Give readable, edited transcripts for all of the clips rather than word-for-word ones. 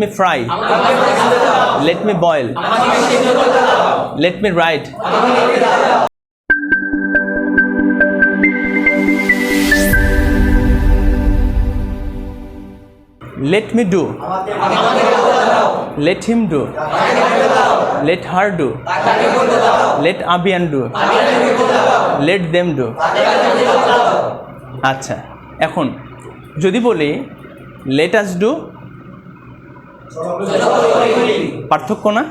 me fry. Let me boil. Let me write. Let me do. Let him do. Let her do. Let Abian do. Let them do. আচ্ছা, এখন যদি বলি let us do, পার্থক্য না?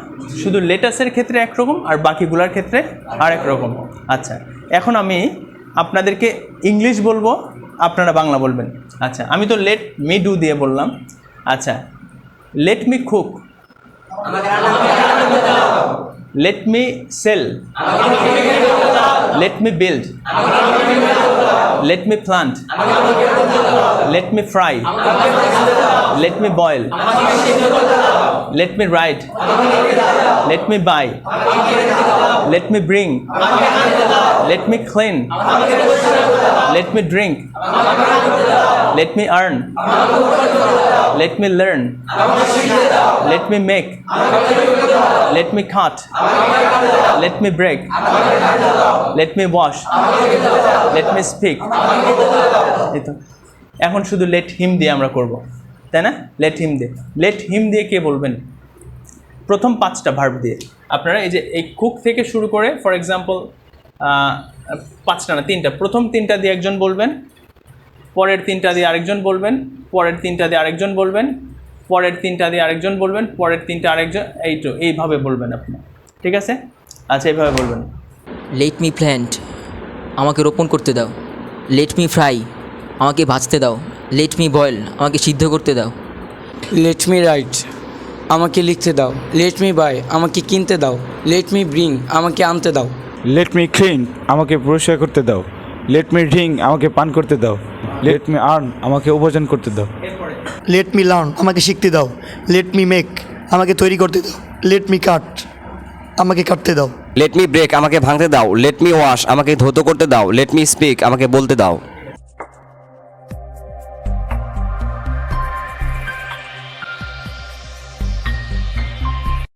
শুধু let us এর ক্ষেত্রে একরকম আর বাকিগুলোর ক্ষেত্রে আরেক রকম। আচ্ছা, এখন আমি আপনাদেরকে ইংলিশ বলবো, আপনারা বাংলা বলবেন। আচ্ছা, আমি তো let me do দিয়ে বললাম। আচ্ছা, let me cook. Let me sell. Let me build. Let me plant. Let me fry. Let me boil. Let me write. Let me buy. Let me bring. Let me clean. Let me drink. Let me earn. Let me learn. Let me make. Let me cut. Let me break. Let me wash. Let me speak. এখন শুধু let him দিয়ে আমরা করব, তাই না? let him দিয়ে, let him দিয়ে কে বলবেন? প্রথম 5টা ভার্ব দিয়ে। আপনারা এই যে এই কুক থেকে শুরু করে ফর এক্সাম্পল 5টা না 3টা, প্রথম 3টা দিয়ে একজন বলবেন, পরের 3টা দিয়ে আরেকজন বলবেন, পরের 3টা দিয়ে আরেকজন বলবেন, পরের 3টা দিয়ে আরেকজন বলবেন, পরের 3টা আরেকজন, এইভাবে বলবেন আপনি, ঠিক আছে? আচ্ছা, এইভাবে বলবেন। লেট মি প্ল্যান্ট, আমাকে রোপণ করতে দাও। লেট মি ফ্রাই, আমাকে ভাজতে দাও। লেট মি বয়েল, আমাকে সিদ্ধ করতে দাও। লেট মি রাইট, আমাকে লিখতে দাও। লেট মি বাই, আমাকে কিনতে দাও। লেট মি ব্রিং, আমাকে আনতে দাও। লেট মি ক্লিন, আমাকে পরিষ্কার করতে দাও। লেট মি ড্রিঙ্ক, আমাকে পান করতে দাও। লেট মি আর্ন, আমাকে উপার্জন করতে দাও। লেট মি লার্ন, আমাকে শিখতে দাও। লেট মি মেক, আমাকে তৈরি করতে দাও। লেট মি কাট, আমাকে কাটতে দাও। লেট মি ব্রেক, আমাকে ভাঙতে দাও। লেট মি ওয়াশ, আমাকে ধৌত করতে দাও। লেট মি স্পিক, আমাকে বলতে দাও।